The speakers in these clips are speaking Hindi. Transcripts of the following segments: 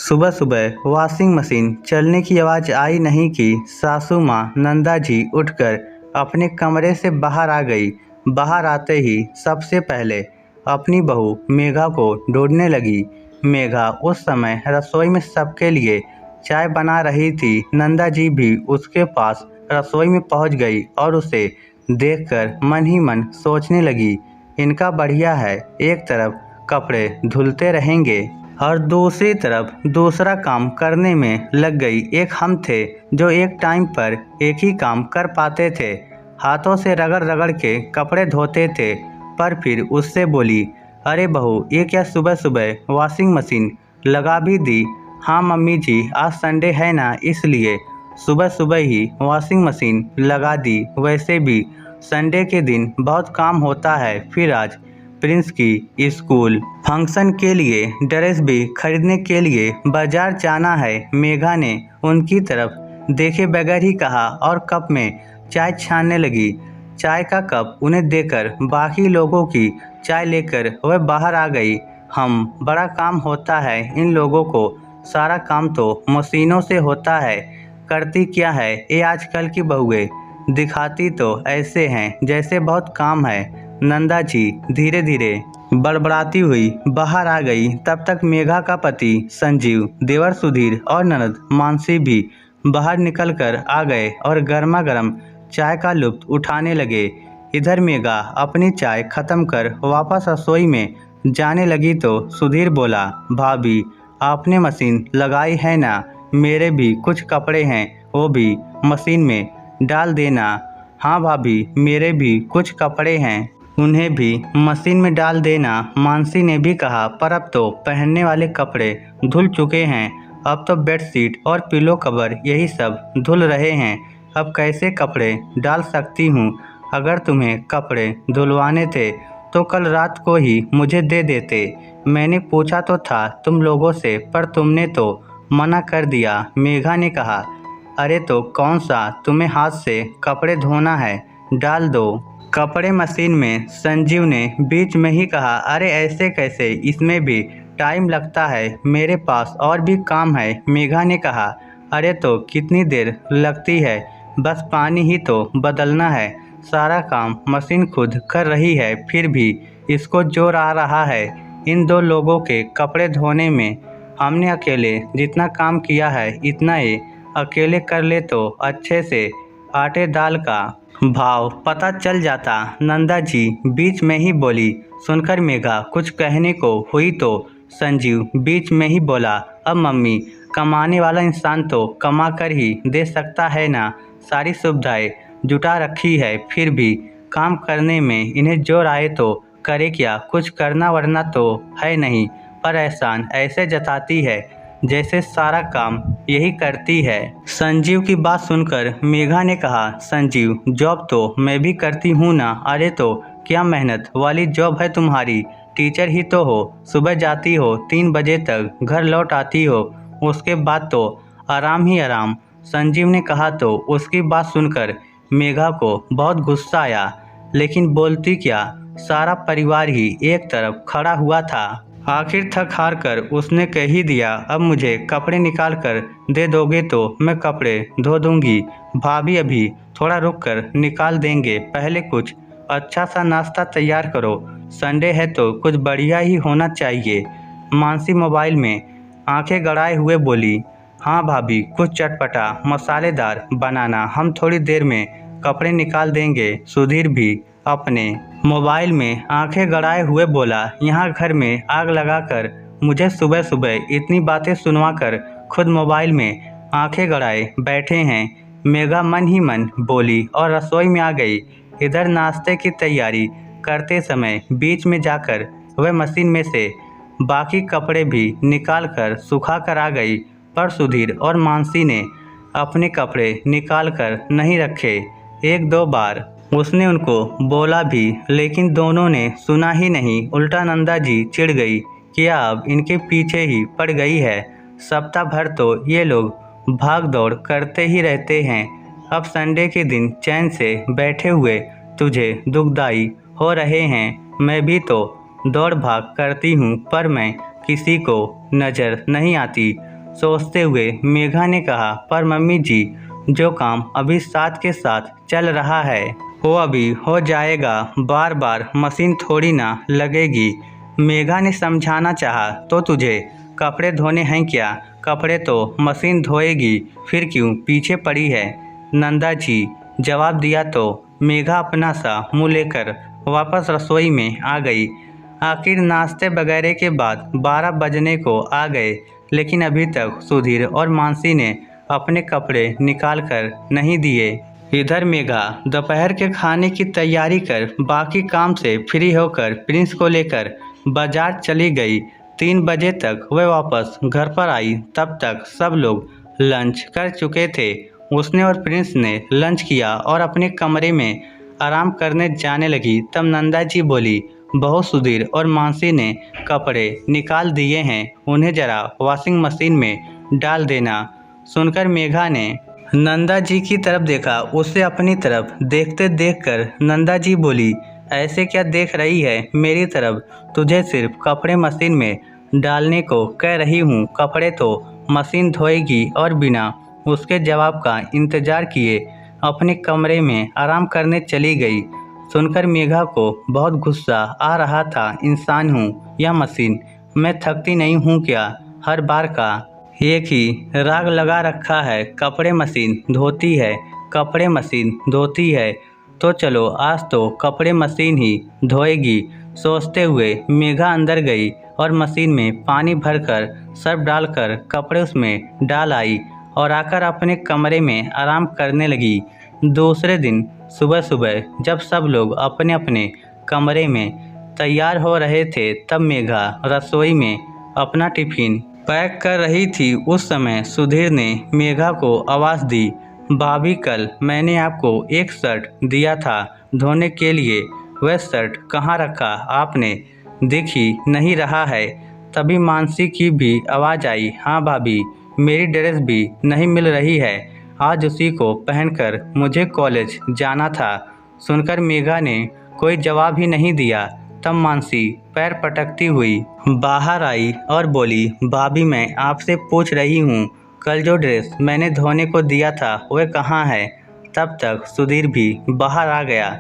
सुबह सुबह वॉशिंग मशीन चलने की आवाज़ आई नहीं कि सासू माँ नंदा जी उठकर अपने कमरे से बाहर आ गई। बाहर आते ही सबसे पहले अपनी बहू मेघा को ढूंढने लगी। मेघा उस समय रसोई में सबके लिए चाय बना रही थी। नंदा जी भी उसके पास रसोई में पहुंच गई और उसे देखकर मन ही मन सोचने लगी, इनका बढ़िया है, एक तरफ कपड़े धुलते रहेंगे और दूसरी तरफ दूसरा काम करने में लग गई। एक हम थे जो एक टाइम पर एक ही काम कर पाते थे, हाथों से रगड़ रगड़ के कपड़े धोते थे। पर फिर उससे बोली, अरे बहू, ये क्या सुबह सुबह वॉशिंग मशीन लगा भी दी? हाँ मम्मी जी, आज संडे है ना, इसलिए सुबह सुबह ही वॉशिंग मशीन लगा दी। वैसे भी संडे के दिन बहुत काम होता है। फिर आज प्रिंस की स्कूल फंक्शन के लिए ड्रेस भी खरीदने के लिए बाजार जाना है। मेघा ने उनकी तरफ देखे बगैर ही कहा और कप में चाय छानने लगी। चाय का कप उन्हें देकर बाकी लोगों की चाय लेकर वह बाहर आ गई। बड़ा काम होता है इन लोगों को, सारा काम तो मशीनों से होता है। करती क्या है ये आजकल की बहुएं, दिखाती तो ऐसे हैं जैसे बहुत काम है। नंदा जी धीरे धीरे बड़बड़ाती हुई बाहर आ गई। तब तक मेघा का पति संजीव, देवर सुधीर और ननद मानसी भी बाहर निकलकर आ गए और गर्मा गर्म चाय का लुत्फ उठाने लगे। इधर मेघा अपनी चाय खत्म कर वापस रसोई में जाने लगी तो सुधीर बोला, भाभी आपने मशीन लगाई है ना? मेरे भी कुछ कपड़े हैं, वो भी मशीन में डाल देना। हाँ भाभी, मेरे भी कुछ कपड़े हैं, उन्हें भी मशीन में डाल देना। मानसी ने भी कहा, पर अब तो पहनने वाले कपड़े धुल चुके हैं, अब तो बेडशीट और पिलो कवर यही सब धुल रहे हैं, अब कैसे कपड़े डाल सकती हूँ? अगर तुम्हें कपड़े धुलवाने थे तो कल रात को ही मुझे दे देते। मैंने पूछा तो था तुम लोगों से, पर तुमने तो मना कर दिया। मेघा ने कहा, अरे तो कौन सा तुम्हें हाथ से कपड़े धोना है, डाल दो कपड़े मशीन में। संजीव ने बीच में ही कहा, अरे ऐसे कैसे, इसमें भी टाइम लगता है, मेरे पास और भी काम है। मेघा ने कहा, अरे तो कितनी देर लगती है, बस पानी ही तो बदलना है, सारा काम मशीन खुद कर रही है, फिर भी इसको जोर आ रहा है इन दो लोगों के कपड़े धोने में। हमने अकेले जितना काम किया है इतना ही अकेले कर ले तो अच्छे से आटे दाल का भाव पता चल जाता। नंदा जी बीच में ही बोली। सुनकर मेघा कुछ कहने को हुई तो संजीव बीच में ही बोला, अब मम्मी, कमाने वाला इंसान तो कमा कर ही दे सकता है ना, सारी सुविधाएं जुटा रखी है, फिर भी काम करने में इन्हें जोर आए तो करे क्या, कुछ करना वरना तो है नहीं, पर एहसान ऐसे जताती है जैसे सारा काम यही करती है। संजीव की बात सुनकर मेघा ने कहा, संजीव, जॉब तो मैं भी करती हूँ ना। अरे तो क्या मेहनत वाली जॉब है तुम्हारी, टीचर ही तो हो, सुबह जाती हो 3 बजे तक घर लौट आती हो, उसके बाद तो आराम ही आराम। संजीव ने कहा तो उसकी बात सुनकर मेघा को बहुत गुस्सा आया, लेकिन बोलती क्या, सारा परिवार ही एक तरफ खड़ा हुआ था। आखिर थक हार कर उसने कह ही दिया, अब मुझे कपड़े निकाल कर दे दोगे तो मैं कपड़े धो दूंगी। भाभी अभी थोड़ा रुक कर निकाल देंगे, पहले कुछ अच्छा सा नाश्ता तैयार करो, संडे है तो कुछ बढ़िया ही होना चाहिए। मानसी मोबाइल में आंखें गड़ाए हुए बोली, हाँ भाभी, कुछ चटपटा मसालेदार बनाना, हम थोड़ी देर में कपड़े निकाल देंगे। सुधीर भी अपने मोबाइल में आंखें गड़ाए हुए बोला, यहाँ घर में आग लगाकर मुझे सुबह सुबह इतनी बातें सुनवाकर खुद मोबाइल में आंखें गड़ाए बैठे हैं। मेघा मन ही मन बोली और रसोई में आ गई। इधर नाश्ते की तैयारी करते समय बीच में जाकर वह मशीन में से बाकी कपड़े भी निकाल कर सुखा कर आ गई, पर सुधीर और मानसी ने अपने कपड़े निकाल कर नहीं रखे। 1-2 बार उसने उनको बोला भी, लेकिन दोनों ने सुना ही नहीं। उल्टा नंदा जी चिढ़ गई कि अब इनके पीछे ही पड़ गई है, सप्ताह भर तो ये लोग भाग दौड़ करते ही रहते हैं, अब संडे के दिन चैन से बैठे हुए तुझे दुखदाई हो रहे हैं। मैं भी तो दौड़ भाग करती हूँ, पर मैं किसी को नज़र नहीं आती। सोचते हुए मेघा ने कहा, पर मम्मी जी, जो काम अभी साथ के साथ चल रहा है वो अभी हो जाएगा, बार बार मशीन थोड़ी ना लगेगी। मेघा ने समझाना चाहा, तो तुझे कपड़े धोने हैं क्या? कपड़े तो मशीन धोएगी, फिर क्यों पीछे पड़ी है? नंदा जी जवाब दिया तो मेघा अपना सा मुंह लेकर वापस रसोई में आ गई। आखिर नाश्ते वगैरह के बाद 12 बजने को आ गए, लेकिन अभी तक सुधीर और मानसी ने अपने कपड़े निकाल कर नहीं दिए। इधर मेघा दोपहर के खाने की तैयारी कर बाकी काम से फ्री होकर प्रिंस को लेकर बाजार चली गई। 3 बजे तक वह वापस घर पर आई, तब तक सब लोग लंच कर चुके थे। उसने और प्रिंस ने लंच किया और अपने कमरे में आराम करने जाने लगी। तब नंदा जी बोली, बहू, सुधीर और मानसी ने कपड़े निकाल दिए हैं, उन्हें जरा वॉशिंग मशीन में डाल देना। सुनकर मेघा ने नंदा जी की तरफ देखा। उसे अपनी तरफ देखते देखकर नंदा जी बोली, ऐसे क्या देख रही है मेरी तरफ? तुझे सिर्फ कपड़े मशीन में डालने को कह रही हूँ, कपड़े तो मशीन धोएगी। और बिना उसके जवाब का इंतजार किए अपने कमरे में आराम करने चली गई। सुनकर मेघा को बहुत गुस्सा आ रहा था। इंसान हूँ या मशीन, मैं थकती नहीं हूँ क्या? हर बार का एक ही राग लगा रखा है, कपड़े मशीन धोती है, कपड़े मशीन धोती है। तो चलो आज तो कपड़े मशीन ही धोएगी। सोचते हुए मेघा अंदर गई और मशीन में पानी भरकर सर्फ डालकर कपड़े उसमें डाल आई और आकर अपने कमरे में आराम करने लगी। दूसरे दिन सुबह सुबह जब सब लोग अपने अपने कमरे में तैयार हो रहे थे, तब मेघा रसोई में अपना टिफिन पैक कर रही थी। उस समय सुधीर ने मेघा को आवाज़ दी, भाभी, कल मैंने आपको एक शर्ट दिया था धोने के लिए, वह शर्ट कहाँ रखा आपने? दिख ही नहीं रहा है। तभी मानसी की भी आवाज़ आई, हाँ भाभी, मेरी ड्रेस भी नहीं मिल रही है, आज उसी को पहनकर मुझे कॉलेज जाना था। सुनकर मेघा ने कोई जवाब ही नहीं दिया। तब मानसी पैर पटकती हुई बाहर आई और बोली, भाभी, मैं आपसे पूछ रही हूँ, कल जो ड्रेस मैंने धोने को दिया था वह कहाँ है? तब तक सुधीर भी बाहर आ गया,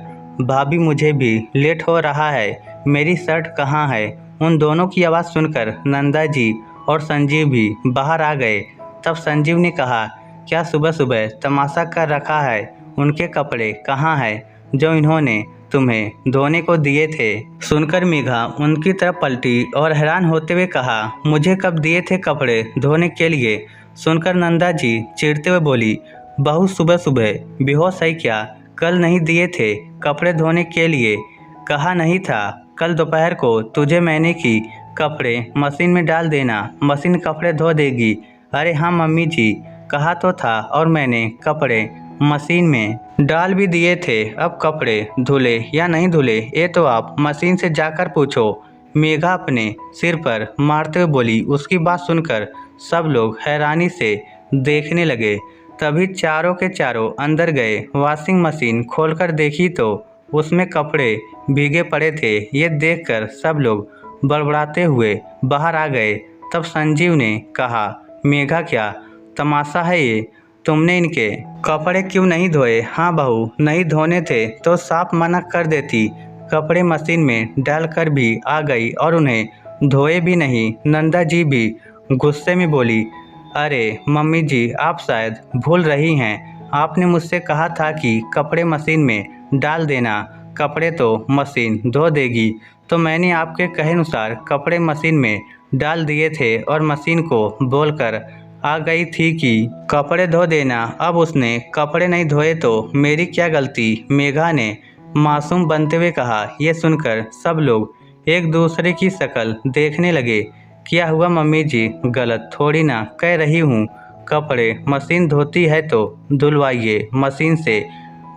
भाभी, मुझे भी लेट हो रहा है, मेरी शर्ट कहाँ है? उन दोनों की आवाज़ सुनकर नंदा जी और संजीव भी बाहर आ गए। तब संजीव ने कहा, क्या सुबह सुबह तमाशा कर रखा है? उनके कपड़े कहाँ हैं जो इन्होंने तुम्हें धोने को दिए थे? सुनकर मेघा उनकी तरफ पलटी और हैरान होते हुए कहा, मुझे कब दिए थे कपड़े धोने के लिए? सुनकर नंदा जी चिढ़ते हुए बोली, बहू, सुबह सुबह बेहोश है क्या? कल नहीं दिए थे कपड़े धोने के लिए? कहा नहीं था कल दोपहर को तुझे मैंने कि कपड़े मशीन में डाल देना, मशीन कपड़े धो देगी? अरे हाँ मम्मी जी, कहा तो था और मैंने कपड़े मशीन में डाल भी दिए थे। अब कपड़े धुले या नहीं धुले ये तो आप मशीन से जाकर पूछो। मेघा अपने सिर पर मारते हुए बोली। उसकी बात सुनकर सब लोग हैरानी से देखने लगे। तभी चारों के चारों अंदर गए। वॉशिंग मशीन खोलकर देखी तो उसमें कपड़े भीगे पड़े थे। ये देखकर सब लोग बड़बड़ाते हुए बाहर आ गए। तब संजीव ने कहा, मेघा, क्या तमाशा है ये? तुमने इनके कपड़े क्यों नहीं धोए? हाँ बहू, नहीं धोने थे तो साफ मना कर देती, कपड़े मशीन में डालकर भी आ गई और उन्हें धोए भी नहीं। नंदा जी भी गुस्से में बोली, अरे मम्मी जी, आप शायद भूल रही हैं, आपने मुझसे कहा था कि कपड़े मशीन में डाल देना, कपड़े तो मशीन धो देगी। तो मैंने आपके कहे अनुसार कपड़े मशीन में डाल दिए थे और मशीन को बोलकर आ गई थी कि कपड़े धो देना। अब उसने कपड़े नहीं धोए तो मेरी क्या गलती? मेघा ने मासूम बनते हुए कहा। यह सुनकर सब लोग एक दूसरे की शक्ल देखने लगे। क्या हुआ मम्मी जी, गलत थोड़ी ना कह रही हूँ, कपड़े मशीन धोती है तो धुलवाइए मशीन से।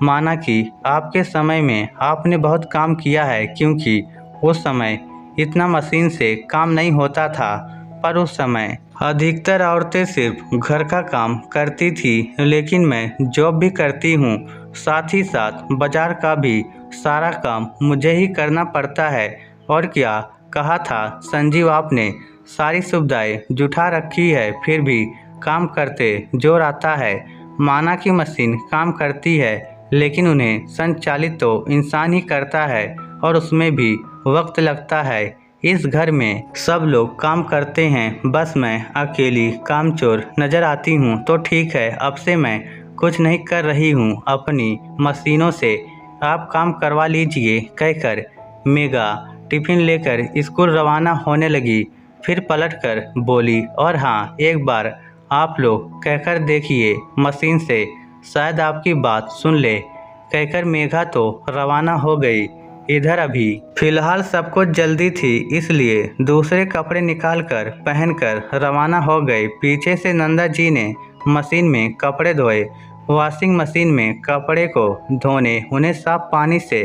माना कि आपके समय में आपने बहुत काम किया है, क्योंकि उस समय इतना मशीन से काम नहीं होता था, पर उस समय अधिकतर औरतें सिर्फ घर का काम करती थी, लेकिन मैं जॉब भी करती हूँ, साथ ही साथ बाजार का भी सारा काम मुझे ही करना पड़ता है। और क्या कहा था संजीव आपने? सारी सुविधाएं जुटा रखी है, फिर भी काम करते जोर आता है। माना कि मशीन काम करती है, लेकिन उन्हें संचालित तो इंसान ही करता है और उसमें भी वक्त लगता है। इस घर में सब लोग काम करते हैं, बस मैं अकेली कामचोर नजर आती हूँ। तो ठीक है, अब से मैं कुछ नहीं कर रही हूँ, अपनी मशीनों से आप काम करवा लीजिए, कहकर मेघा टिफिन लेकर स्कूल रवाना होने लगी। फिर पलटकर बोली, और हाँ, एक बार आप लोग कहकर देखिए मशीन से, शायद आपकी बात सुन ले। कहकर मेघा तो रवाना हो गई। इधर अभी फिलहाल सबको जल्दी थी, इसलिए दूसरे कपड़े निकालकर पहनकर रवाना हो गए। पीछे से नंदा जी ने मशीन में कपड़े धोए। वॉशिंग मशीन में कपड़े को धोने उन्हें साफ पानी से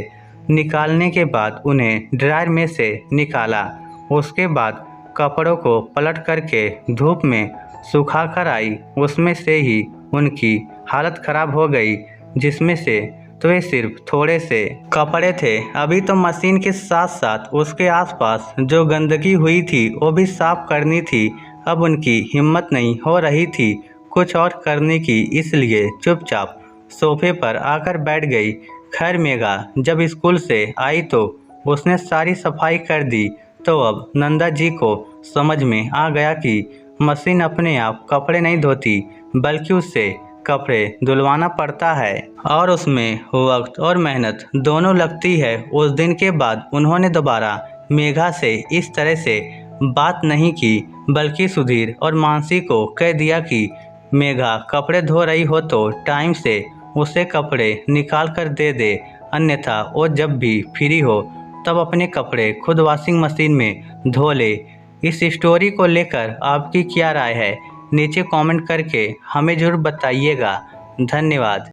निकालने के बाद उन्हें ड्रायर में से निकाला। उसके बाद कपड़ों को पलट करके धूप में सुखा कर आई। उसमें से ही उनकी हालत खराब हो गई, जिसमें से तो ये सिर्फ थोड़े से कपड़े थे। अभी तो मशीन के साथ साथ उसके आसपास जो गंदगी हुई थी वो भी साफ करनी थी। अब उनकी हिम्मत नहीं हो रही थी कुछ और करने की, इसलिए चुपचाप सोफे पर आकर बैठ गई। खैर मेघा जब स्कूल से आई तो उसने सारी सफाई कर दी। तो अब नंदा जी को समझ में आ गया कि मशीन अपने आप कपड़े नहीं धोती, बल्कि उससे कपड़े धुलवाना पड़ता है और उसमें वक्त और मेहनत दोनों लगती है। उस दिन के बाद उन्होंने दोबारा मेघा से इस तरह से बात नहीं की, बल्कि सुधीर और मानसी को कह दिया कि मेघा कपड़े धो रही हो तो टाइम से उसे कपड़े निकाल कर दे दे, अन्यथा वो जब भी फ्री हो तब अपने कपड़े खुद वॉशिंग मशीन में धो ले। इस स्टोरी को लेकर आपकी क्या राय है, नीचे कमेंट करके हमें ज़रूर बताइएगा। धन्यवाद।